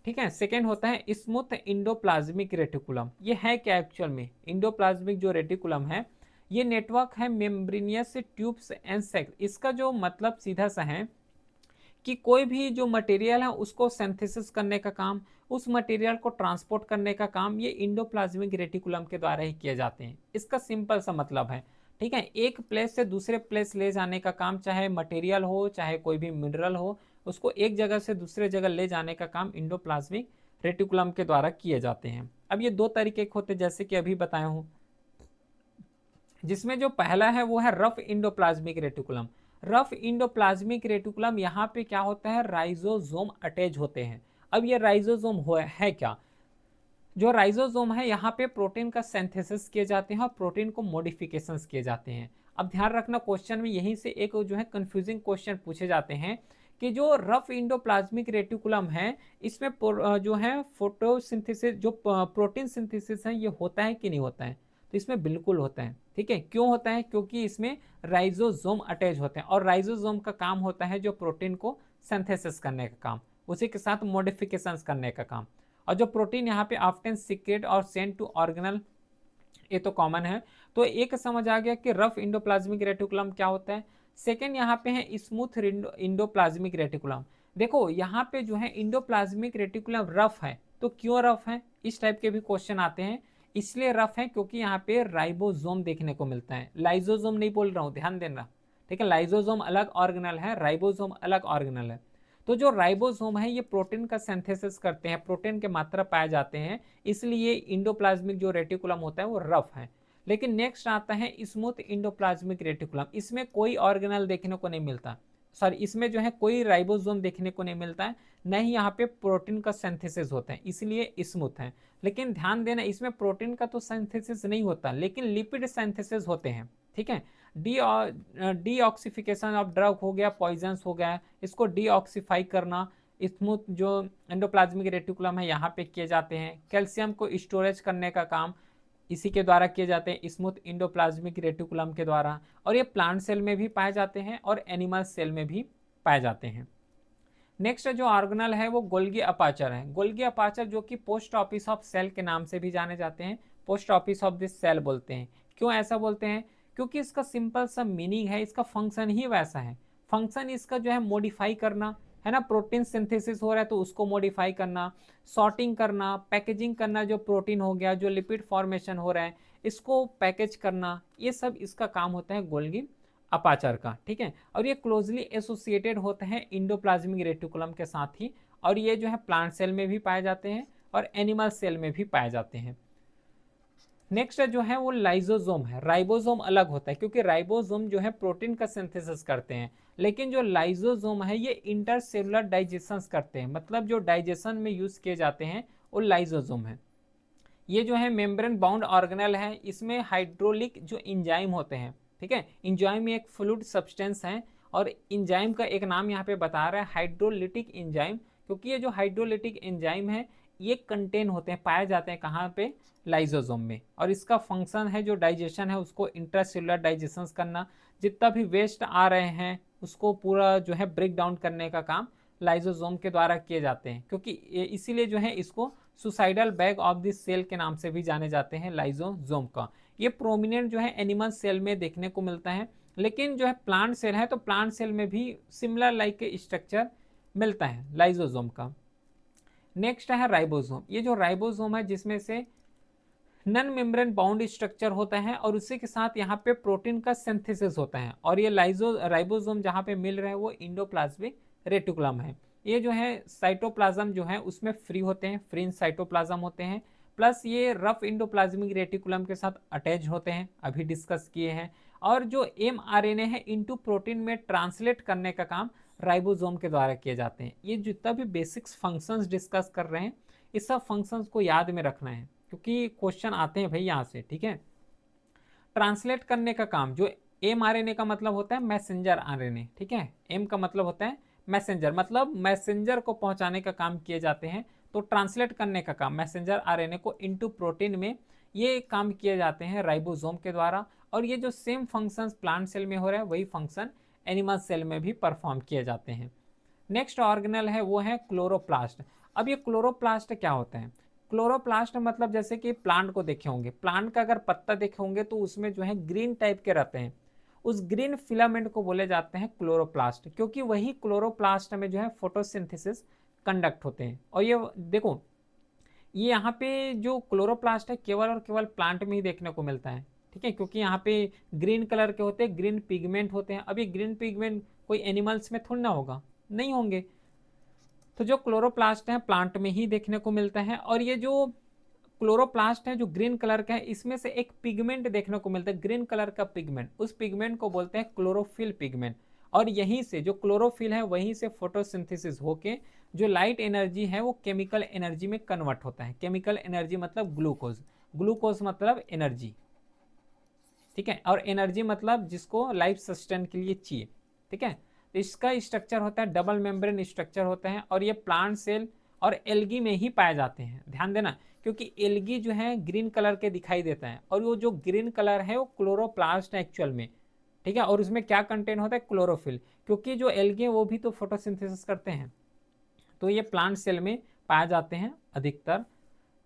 ठीक है। सेकेंड होता है स्मूथ इंडोप्लाज्मिक रेटिकुलम। ये है क्या एक्चुअल में, इंडोप्लाज्मिक जो रेटिकुलम है ये नेटवर्क है मेम्ब्रेनियस ट्यूब्स एंड सेक्स। इसका जो मतलब सीधा सा है कि कोई भी जो मटेरियल है उसको सिंथेसिस करने का काम, उस मटेरियल को ट्रांसपोर्ट करने का काम ये इंडोप्लाज्मिक रेटिकुलम के द्वारा ही किए जाते हैं। इसका सिंपल सा मतलब है, ठीक है। एक प्लेस से दूसरे प्लेस ले जाने का काम, चाहे मटेरियल हो चाहे कोई भी मिनरल हो, उसको एक जगह से दूसरे जगह ले जाने का काम इंडोप्लाज्मिक रेटिकुलम के द्वारा किए जाते हैं। अब ये दो तरीके के होते जैसे कि अभी बताया हूँ, जिसमें जो पहला है वो है rough endoplasmic reticulum. Rough endoplasmic reticulum यहाँ पे क्या होता है, राइजोसोम अटैच होते हैं। अब ये राइजोसोम है क्या, जो राइजोसोम है यहाँ पे प्रोटीन का सिंथेसिस किए जाते हैं और प्रोटीन को मॉडिफिकेशंस किए जाते हैं। अब ध्यान रखना क्वेश्चन में यहीं से एक जो है कंफ्यूजिंग क्वेश्चन पूछे जाते हैं कि जो रफ इंडोप्लाज्मिक रेटिकुलम है इसमें जो है फोटोसिंथेसिस जो प्रोटीन सिंथेसिस है ये होता है कि नहीं होता है, तो इसमें बिल्कुल होता है, ठीक है। क्यों होता है, क्योंकि इसमें राइजोसोम अटैच होते हैं और राइजोसोम का काम होता है जो प्रोटीन को सिंथेसिस करने का काम, उसी के साथ मॉडिफिकेशंस करने का काम। और जो प्रोटीन यहाँ पे ऑफ्टन सीक्रेट और सेंड टू ऑर्गेनल, ये तो कॉमन है। तो एक समझ आ गया कि रफ इंडोप्लाज्मिक रेटिकुलम क्या होता है। सेकेंड यहाँ पे है स्मूथ इंडोप्लाज्मिक रेटिकुलम। देखो यहाँ पे जो है इंडोप्लाज्मिक रेटिकुलम रफ है, तो क्यों रफ है, इस टाइप के भी क्वेश्चन आते हैं। इसलिए रफ है क्योंकि यहाँ पे राइबोसोम देखने को मिलता है, लाइजोसोम नहीं बोल रहा हूँ, ध्यान देना, ठीक है। लाइजोसोम अलग ऑर्गेनल है, राइबोसोम अलग ऑर्गेनल है। तो जो राइबोसोम है ये प्रोटीन का सिंथेसिस करते हैं, प्रोटीन के मात्रा पाए जाते हैं, इसलिए इंडोप्लाज्मिक जो रेटिकुलम होता है वो रफ है। लेकिन नेक्स्ट आता है स्मूथ इंडोप्लाज्मिक रेटिकुलम। इसमें कोई ऑर्गेनल देखने को नहीं मिलता, सॉरी इसमें जो है कोई राइबोसोम देखने को नहीं मिलता है, न ही यहाँ पे प्रोटीन का सिंथेसिस होता है, इसलिए स्मूथ है। लेकिन ध्यान देना इसमें प्रोटीन का तो सिंथेसिस नहीं होता लेकिन लिपिड सिंथेसिस होते हैं, ठीक है। डीऑक्सीफिकेशन ऑफ ड्रग हो गया, पॉइजन्स हो गया, इसको डीऑक्सीफाई करना स्मूथ जो एंडोप्लाज्मिक रेटिकुलम है यहाँ पे किए जाते हैं। कैल्शियम को स्टोरेज करने का काम इसी के द्वारा किए जाते हैं, स्मूथ इंडोप्लाज्मिक रेटिकुलम के द्वारा। और ये प्लांट सेल में भी पाए जाते हैं और एनिमल सेल में भी पाए जाते हैं। नेक्स्ट जो ऑर्गेनल है वो गोल्गी अपाचर है। गोल्गी अपाचर जो कि पोस्ट ऑफिस ऑफ सेल के नाम से भी जाने जाते हैं, post office of this cell बोलते हैं। क्यों ऐसा बोलते हैं, क्योंकि इसका सिंपल सा मीनिंग है, इसका फंक्शन ही वैसा है। फंक्शन इसका जो है मॉडिफाई करना है ना, प्रोटीन सिंथेसिस हो रहा है तो उसको मॉडिफाई करना, सॉर्टिंग करना, पैकेजिंग करना, जो प्रोटीन हो गया, जो लिपिड फॉर्मेशन हो रहा है इसको पैकेज करना, ये सब इसका काम होता है गोल्गी अपाचर का, ठीक है। और ये क्लोजली एसोसिएटेड होते हैं इंडोप्लाज्मिक रेटिकुलम के साथ ही, और ये जो है प्लांट सेल में भी पाए जाते हैं और एनिमल सेल में भी पाए जाते हैं। नेक्स्ट जो है वो लाइजोसोम है। राइबोसोम अलग होता है क्योंकि राइबोसोम जो है प्रोटीन का सिंथेसिस करते हैं, लेकिन जो लाइजोसोम है ये इंटरसेलुलर डाइजेशन करते हैं, मतलब जो डाइजेशन में यूज किए जाते हैं वो लाइजोसोम है। ये जो है मेम्ब्रेन बाउंड ऑर्गेनल है, इसमें हाइड्रोलिक जो इंजाइम होते हैं, ठीक है। इंजाइम एक फ्लूइड सब्सटेंस है और इंजाइम का एक नाम यहाँ पे बता रहा है हाइड्रोलिटिक इंजाइम, क्योंकि ये जो हाइड्रोलिटिक इंजाइम है ये कंटेन होते हैं, पाए जाते हैं कहाँ पे, लाइजोसोम में। और इसका फंक्शन है जो डाइजेशन है उसको इंट्रासेलुलर डाइजेशन करना, जितना भी वेस्ट आ रहे हैं उसको पूरा जो है ब्रेक डाउन करने का काम लाइजोसोम के द्वारा किए जाते हैं, क्योंकि इसीलिए जो है इसको suicidal bag of this cell के नाम से भी जाने जाते हैं लाइजोसोम का। ये प्रोमिनेंट जो है एनिमल सेल में देखने को मिलता है लेकिन जो है प्लांट सेल है तो प्लांट सेल में भी सिमिलर लाइक स्ट्रक्चर मिलता है लाइजोसोम का। नेक्स्ट है राइबोसोम। ये जो राइबोसोम है जिसमें से नन मेम्ब्रेन बाउंड स्ट्रक्चर होता है और उसी के साथ यहाँ पे प्रोटीन का सिंथेसिस होता है। और ये राइबोसोम जहाँ पे मिल रहा है वो इंडोप्लाज्मिक रेटिकुलम है। ये जो है साइटोप्लाज्म जो है उसमें फ्री होते हैं, फ्री इन साइटोप्लाज्म होते हैं, प्लस ये रफ इंडोप्लाज्मिक रेटिकुलम के साथ अटैच होते हैं, अभी डिस्कस किए हैं। और जो mRNA है इनटू प्रोटीन में ट्रांसलेट करने का काम राइबोसोम के द्वारा किए जाते हैं। ये जितना भी बेसिक्स फंक्शंस डिस्कस कर रहे हैं इस सब फंक्शंस को याद में रखना है क्योंकि क्वेश्चन आते हैं भाई यहाँ से, ठीक है। ट्रांसलेट करने का काम जो mRNA का मतलब होता है मैसेंजर आरएनए, ठीक है। m का मतलब होता है मैसेंजर, मतलब मैसेंजर को पहुंचाने का काम किए जाते हैं। तो ट्रांसलेट करने का काम मैसेंजर आरएनए को इनटू प्रोटीन में ये काम किए जाते हैं राइबोसोम के द्वारा। और ये जो सेम फंक्शंस प्लांट सेल में हो रहा है वही फंक्शन एनिमल सेल में भी परफॉर्म किए जाते हैं। नेक्स्ट ऑर्गेनल है वो है क्लोरोप्लास्ट। अब ये क्लोरोप्लास्ट क्या होता है? क्लोरोप्लास्ट मतलब जैसे कि प्लांट को देखे होंगे, प्लांट का अगर पत्ता देखे होंगे तो उसमें जो है ग्रीन टाइप के रहते हैं, उस ग्रीन फिलामेंट को बोले जाते हैं क्लोरोप्लास्ट, क्योंकि वही क्लोरोप्लास्ट में जो है फोटोसिंथेसिस कंडक्ट होते हैं। और ये देखो ये यहाँ पे जो क्लोरोप्लास्ट है केवल और केवल प्लांट में ही देखने को मिलता है, ठीक है, क्योंकि यहाँ पे ग्रीन कलर के होते हैं, ग्रीन पिगमेंट होते हैं। अब ये ग्रीन पिगमेंट कोई एनिमल्स में थोड़ी ना होगा, नहीं होंगे। तो जो क्लोरोप्लास्ट है प्लांट में ही देखने को मिलता है। और ये जो क्लोरोप्लास्ट है जो ग्रीन कलर का है इसमें से एक पिगमेंट देखने को मिलता है, ग्रीन कलर का पिगमेंट, उस पिगमेंट को बोलते हैं क्लोरोफिल पिगमेंट। और यहीं से जो क्लोरोफिल है वहीं से फोटोसिंथेसिस होके जो लाइट एनर्जी है वो केमिकल एनर्जी में कन्वर्ट होता है। केमिकल एनर्जी मतलब ग्लूकोज, ग्लूकोज मतलब एनर्जी, ठीक है। और एनर्जी मतलब जिसको लाइफ सस्टेन के लिए चाहिए, ठीक है। तो इसका स्ट्रक्चर होता है डबल मेम्ब्रेन स्ट्रक्चर होता है। और ये प्लांट सेल और एल्गी में ही पाए जाते हैं, ध्यान देना, क्योंकि एल्गी जो है ग्रीन कलर के दिखाई देता है और वो जो ग्रीन कलर है वो क्लोरोप्लास्ट है एक्चुअल में, ठीक है। और उसमें क्या कंटेंट होता है? क्लोरोफिल, क्योंकि जो एल्गी वो भी तो फोटोसिंथेसिस करते हैं। तो ये प्लांट सेल में पाए जाते हैं अधिकतर।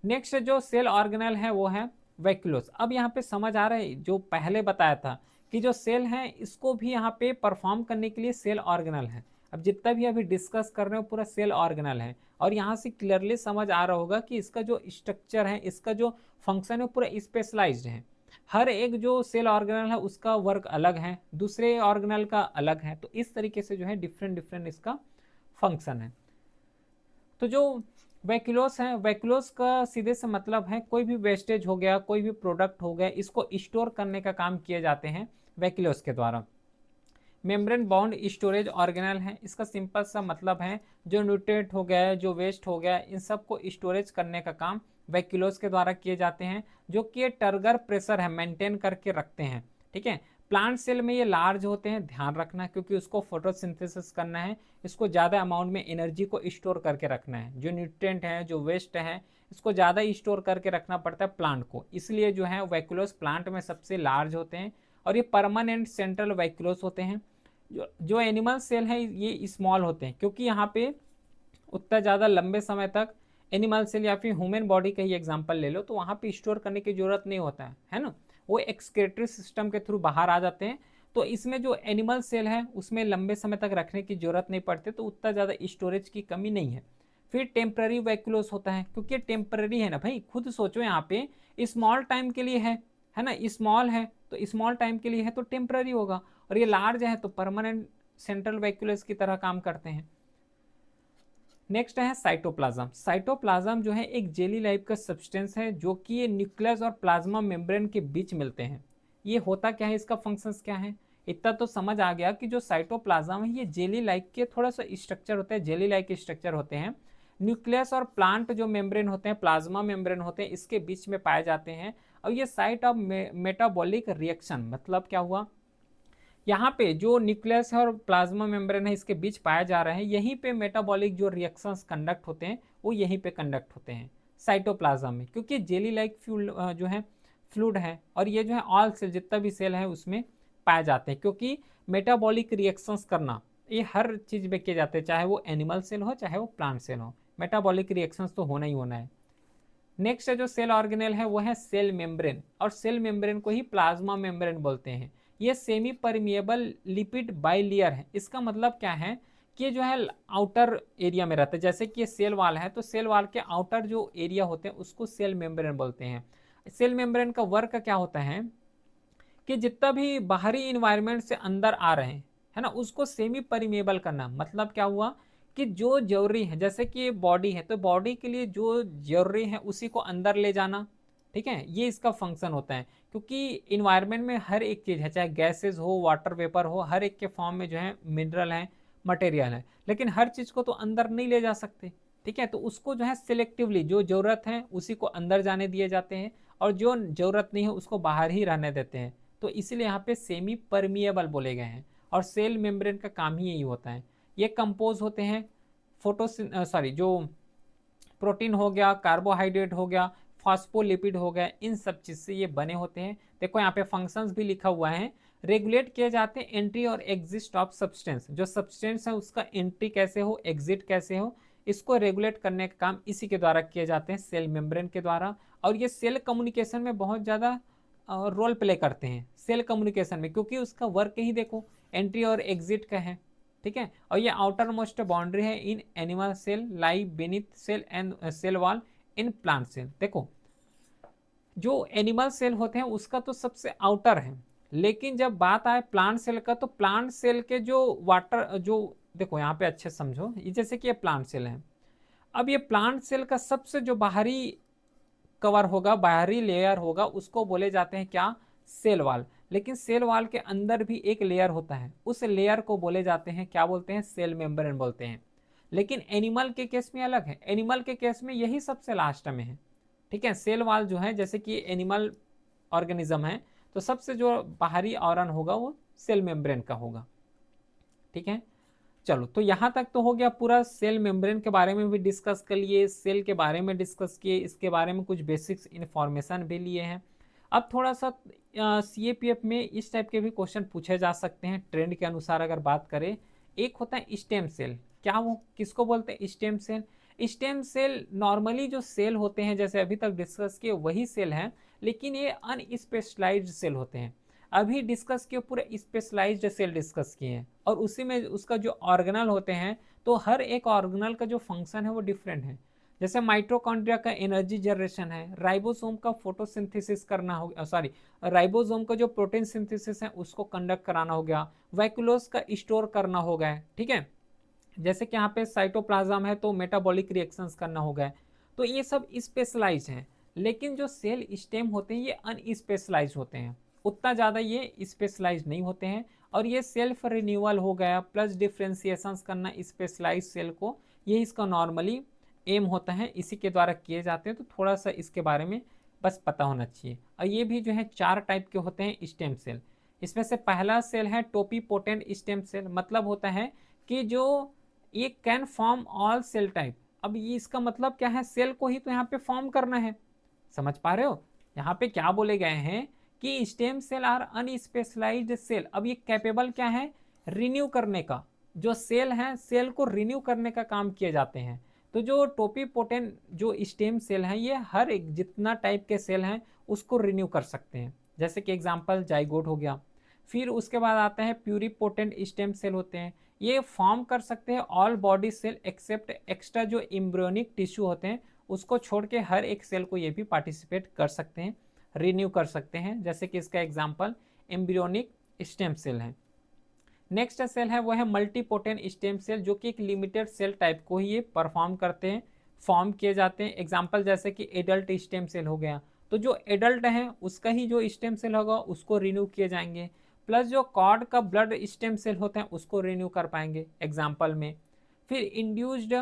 नेक्स्ट जो सेल ऑर्गेनल है वो है वैक्यूलोस। अब यहाँ पे समझ आ रहा है जो पहले बताया था कि जो सेल है इसको भी यहाँ पे परफॉर्म करने के लिए सेल ऑर्गेनल है। अब जितना भी अभी डिस्कस कर रहे हो पूरा सेल ऑर्गेनल है। और यहाँ से क्लियरली समझ आ रहा होगा कि इसका जो स्ट्रक्चर है, इसका जो फंक्शन है पूरा स्पेशलाइज्ड है। हर एक जो सेल ऑर्गेनल है उसका वर्क अलग है, दूसरे ऑर्गेनल का अलग है। तो इस तरीके से जो है डिफरेंट डिफरेंट इसका फंक्शन है। तो जो वैक्यूलोस है, वैक्यूलोस का सीधे से मतलब है कोई भी वेस्टेज हो गया, कोई भी प्रोडक्ट हो गया, इसको स्टोर करने का काम किए जाते हैं वैक्यूलोस के द्वारा। मेम्ब्रेन बाउंड स्टोरेज ऑर्गेनल है, इसका सिंपल सा मतलब है जो न्यूट्रिएंट हो गया, जो वेस्ट हो गया, इन सब को स्टोरेज करने का काम वैक्यूलोस के द्वारा किए जाते हैं, जो कि टर्गर प्रेशर है मेंटेन करके रखते हैं, ठीक है। प्लांट सेल में ये लार्ज होते हैं, ध्यान रखना, क्योंकि उसको फोटोसिंथेसिस करना है, इसको ज़्यादा अमाउंट में एनर्जी को स्टोर करके रखना है। जो न्यूट्रिएंट है, जो वेस्ट है, इसको ज़्यादा स्टोर करके रखना पड़ता है प्लांट को, इसलिए जो है वैक्यूलोस प्लांट में सबसे लार्ज होते हैं। और ये परमानेंट सेंट्रल वैक्यूलोस होते हैं। जो एनिमल सेल है ये स्मॉल होते हैं, क्योंकि यहाँ पे उतना ज़्यादा लंबे समय तक एनिमल सेल या फिर ह्यूमन बॉडी का ही एग्जांपल ले लो तो वहाँ पे स्टोर करने की जरूरत नहीं होता है ना, वो एक्सक्रीटरी सिस्टम के थ्रू बाहर आ जाते हैं। तो इसमें जो एनिमल सेल है उसमें लंबे समय तक रखने की जरूरत नहीं पड़ती, तो उतना ज़्यादा स्टोरेज की कमी नहीं है। फिर टेम्पररी वैक्यूलोस होता है, क्योंकि टेम्पररी है ना भाई, खुद सोचो यहाँ पे स्मॉल टाइम के लिए है ना, स्मॉल है तो स्मॉल टाइम के लिए है तो टेम्पररी होगा। और ये लार्ज है तो परमानेंट सेंट्रल वैक्यूलस की तरह काम करते हैं। नेक्स्ट है साइटोप्लाज्म। साइटोप्लाज्म जो है एक जेली लाइफ का सब्सटेंस है जो कि ये न्यूक्लियस और प्लाज्मा मेम्ब्रेन के बीच मिलते हैं। ये होता क्या है, इसका फंक्शंस क्या है, इतना तो समझ आ गया कि जो साइटोप्लाज्म है ये जेली लाइक के थोड़ा सा स्ट्रक्चर होता है, जेली लाइक स्ट्रक्चर होते हैं। न्यूक्लियस और प्लांट जो मेम्ब्रेन होते हैं, प्लाज्मा मेम्ब्रेन होते हैं, इसके बीच में पाए जाते हैं। और ये साइट ऑफ मेटाबॉलिक रिएक्शन, मतलब क्या हुआ, यहाँ पे जो न्यूक्लियस है और प्लाज्मा मेम्ब्रेन है इसके बीच पाया जा रहा है, यहीं पे मेटाबॉलिक जो रिएक्शंस कंडक्ट होते हैं वो यहीं पे कंडक्ट होते हैं साइटोप्लाज्म में, क्योंकि जेली लाइक फ्लूइड जो है फ्लूइड है। और ये जो है ऑल सेल जितना भी सेल है उसमें पाए जाते हैं, क्योंकि मेटाबॉलिक रिएक्शंस करना ये हर चीज़ में किए जाते हैं, चाहे वो एनिमल सेल हो चाहे वो प्लांट सेल हो, मेटाबॉलिक रिएक्शंस तो होना ही होना है। नेक्स्ट जो सेल ऑर्गेनेल है वो है सेल मेम्ब्रेन, और सेल मेम्ब्रेन को ही प्लाज्मा मेम्ब्रेन बोलते हैं। ये सेमी परमिएबल लिपिड बाइलेयर है। इसका मतलब क्या है कि ये जो है आउटर एरिया में रहता है, जैसे कि ये सेल वाल है तो सेल वाल के आउटर जो एरिया होते हैं उसको सेल मेम्ब्रेन बोलते हैं। सेल मेम्ब्रेन का वर्क क्या होता है कि जितना भी बाहरी इन्वायरमेंट से अंदर आ रहे हैं, है ना, उसको सेमी परमिएबल करना। मतलब क्या हुआ कि जो जरूरी है, जैसे कि बॉडी है तो बॉडी के लिए जो जरूरी है उसी को अंदर ले जाना, ठीक है, ये इसका फंक्शन होता है। क्योंकि इन्वायरमेंट में हर एक चीज़ है, चाहे गैसेज हो, वाटर वेपर हो, हर एक के फॉर्म में जो है मिनरल है, मटेरियल है, लेकिन हर चीज़ को तो अंदर नहीं ले जा सकते, ठीक है। तो उसको जो है सिलेक्टिवली जो ज़रूरत है उसी को अंदर जाने दिए जाते हैं और जो ज़रूरत नहीं है उसको बाहर ही रहने देते हैं। तो इसीलिए यहाँ पे सेमी परमिएबल बोले गए हैं। और सेल मेम्ब्रेन का काम ही यही होता है। ये कंपोज होते हैं जो प्रोटीन हो गया, कार्बोहाइड्रेट हो गया, फॉस्फोलिपिड हो गया, इन सब चीज से ये बने होते हैं। देखो यहाँ पे फंक्शंस भी लिखा हुआ है। रेगुलेट किए जाते हैं एंट्री और एग्जिट ऑफ सब्सटेंस, जो सब्सटेंस है उसका एंट्री कैसे हो, एग्जिट कैसे हो, इसको रेगुलेट करने का काम इसी के द्वारा किए जाते हैं, सेल मेम्ब्रेन के द्वारा। और ये सेल कम्युनिकेशन में बहुत ज़्यादा रोल प्ले करते हैं सेल कम्युनिकेशन में, क्योंकि उसका वर्क ही देखो एंट्री और एग्जिट का है, ठीक है। और ये आउटर मोस्ट बाउंड्री है in animal cell, lie beneath cell and cell wall in plant cell. देखो जो एनिमल सेल होते हैं उसका तो सबसे आउटर है, लेकिन जब बात आए प्लांट सेल का तो प्लांट सेल के जो वाटर जो, देखो यहाँ पे अच्छे समझो, ये जैसे कि ये प्लांट सेल है। अब ये प्लांट सेल का सबसे जो बाहरी कवर होगा, बाहरी लेयर होगा, उसको बोले जाते हैं क्या, सेल वाल। लेकिन सेल वाल के अंदर भी एक लेयर होता है, उस लेयर को बोले जाते हैं क्या बोलते हैं, सेल मेम्ब्रेन बोलते हैं। लेकिन एनिमल के केस में अलग है, एनिमल के केस में यही सबसे लास्ट में है, ठीक है। सेल वाल जो है, जैसे कि एनिमल ऑर्गेनिज्म है तो सबसे जो बाहरी आवरण होगा वो सेल मेम्ब्रेन का होगा, ठीक है। चलो, तो यहाँ तक तो हो गया पूरा सेल मेम्ब्रेन के बारे में भी डिस्कस कर लिए, सेल के बारे में डिस्कस किए, इसके बारे में कुछ बेसिक्स इन्फॉर्मेशन भी लिए हैं। अब थोड़ा सा CAPF में इस टाइप के भी क्वेश्चन पूछे जा सकते हैं ट्रेंड के अनुसार अगर बात करें। एक होता है स्टेम सेल, क्या वो किसको बोलते हैं, stem cell. Stem cell normally जो सेल होते हैं जैसे अभी तक डिस्कस किए वही सेल हैं, लेकिन ये अनस्पेशलाइज्ड सेल होते हैं। अभी डिस्कस किए पूरे स्पेशलाइज्ड सेल डिस्कस किए हैं, और उसी में उसका जो ऑर्गेनल होते हैं तो हर एक ऑर्गेनल का जो फंक्शन है वो डिफरेंट है। जैसे माइटोकॉन्ड्रिया का एनर्जी जनरेशन है, राइबोसोम का फोटोसिंथेसिस करना हो गया, सॉरी राइबोसोम का जो प्रोटीन सिंथेसिस है उसको कंडक्ट कराना हो गया, वैक्यूलोस का स्टोर करना हो गया, ठीक है। जैसे कि यहाँ पे साइटोप्लाज्म है तो मेटाबॉलिक रिएक्शंस करना हो गया। तो ये सब स्पेशलाइज हैं, लेकिन जो सेल स्टेम होते हैं ये अनस्पेशलाइज होते हैं, उतना ज़्यादा ये स्पेशलाइज नहीं होते हैं। और ये सेल्फ रिन्यूअल हो गया प्लस डिफ्रेंसिएशंस करना स्पेशलाइज सेल को, ये इसका नॉर्मली एम होता है, इसी के द्वारा किए जाते हैं। तो थोड़ा सा इसके बारे में बस पता होना चाहिए। और ये भी जो है 4 टाइप के होते हैं स्टेम सेल। इसमें से पहला सेल है टोपीपोटेंट स्टेम सेल, मतलब होता है कि जो ये can form all cell type. अब ये इसका मतलब क्या है, सेल को ही तो यहाँ पे फॉर्म करना है, समझ पा रहे हो। यहाँ पे क्या बोले गए हैं कि स्टेम सेल आर अनस्पेशलाइज्ड सेल। अब ये कैपेबल क्या है, रिन्यू करने का, जो सेल है सेल को रिन्यू करने का काम किए जाते हैं। तो जो टोपीपोटेंट जो स्टेम सेल है ये हर एक जितना टाइप के सेल हैं उसको रिन्यू कर सकते हैं। जैसे कि एग्जांपल जाइगोट हो गया। फिर उसके बाद आता है प्यूरिपोटेंट स्टेम सेल होते हैं, ये फॉर्म कर सकते हैं all body cell except extra जो एम्ब्रियोनिक टिश्यू होते हैं उसको छोड़ के हर एक सेल को ये भी पार्टिसिपेट कर सकते हैं, रिन्यू कर सकते हैं। जैसे कि इसका एग्जांपल एम्ब्रियोनिक स्टेम सेल है। नेक्स्ट सेल है वो है मल्टीपोटेंट स्टेम सेल, जो कि एक लिमिटेड सेल टाइप को ही ये परफॉर्म करते हैं, फॉर्म किए जाते हैं। एग्जांपल जैसे कि एडल्ट स्टेम सेल हो गया, तो जो एडल्ट है उसका ही जो स्टेम सेल होगा उसको रिन्यू किए जाएंगे, प्लस जो कॉर्ड का ब्लड स्टेम सेल होते हैं उसको रिन्यू कर पाएंगे एग्जाम्पल में। फिर इंड्यूस्ड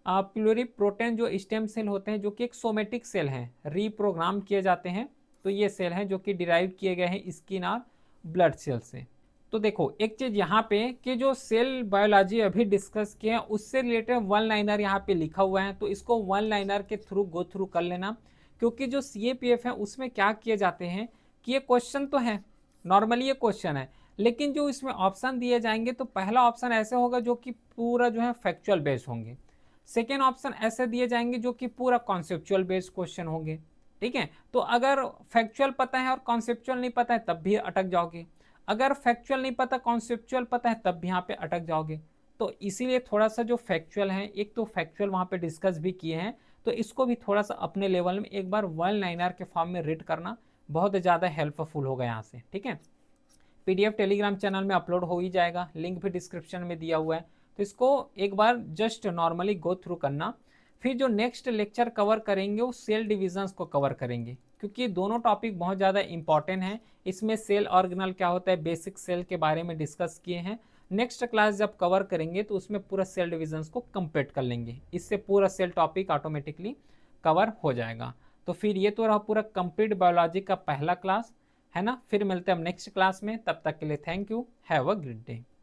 प्लूरिप्रोटेन जो स्टेम सेल होते हैं जो कि एक सोमेटिक सेल हैं, रीप्रोग्राम किए जाते हैं। तो ये सेल हैं जो कि डिराइव किए गए हैं स्किन और ब्लड सेल से। तो देखो एक चीज यहाँ पे कि जो सेल बायोलॉजी अभी डिस्कस किए हैं उससे रिलेटेड वन लाइनर यहाँ पे लिखा हुआ है, तो इसको वन लाइनर के थ्रू गो थ्रू कर लेना। क्योंकि जो CAPF है उसमें क्या किए जाते हैं कि ये क्वेश्चन तो है, नॉर्मली ये क्वेश्चन है, लेकिन जो इसमें ऑप्शन दिए जाएंगे तो पहला ऑप्शन ऐसे होगा जो कि पूरा जो है फैक्चुअल बेस्ड होंगे, सेकेंड ऑप्शन ऐसे दिए जाएंगे जो कि पूरा कॉन्सेप्चुअल बेस्ड क्वेश्चन होंगे, ठीक है। तो अगर फैक्चुअल पता है और कॉन्सेप्चुअल नहीं पता है तब भी अटक जाओगे। अगर फैक्चुअल नहीं पता, कॉन्सेप्चुअल पता है, तब भी यहाँ पे अटक जाओगे। तो इसीलिए थोड़ा सा जो फैक्चुअल है, एक तो फैक्चुअल वहाँ पे डिस्कस भी किए हैं, तो इसको भी थोड़ा सा अपने लेवल में एक बार वन लाइनर के फॉर्म में रीड करना बहुत ज़्यादा हेल्पफुल होगा यहाँ से, ठीक है। पीडीएफ टेलीग्राम चैनल में अपलोड हो ही जाएगा, लिंक भी डिस्क्रिप्शन में दिया हुआ है, तो इसको एक बार जस्ट नॉर्मली गो थ्रू करना। फिर जो नेक्स्ट लेक्चर कवर करेंगे वो सेल डिविजन्स को कवर करेंगे, क्योंकि दोनों टॉपिक बहुत ज़्यादा इंपॉर्टेंट हैं। इसमें सेल ऑर्गेनल क्या होता है, बेसिक सेल के बारे में डिस्कस किए हैं। नेक्स्ट क्लास जब कवर करेंगे तो उसमें पूरा सेल डिविजन्स को कंप्लीट कर लेंगे, इससे पूरा सेल टॉपिक ऑटोमेटिकली कवर हो जाएगा। तो फिर ये तो रहा पूरा कंप्लीट बायोलॉजी का पहला क्लास, है ना। फिर मिलते हैं हम नेक्स्ट क्लास में, तब तक के लिए thank you, have a great day.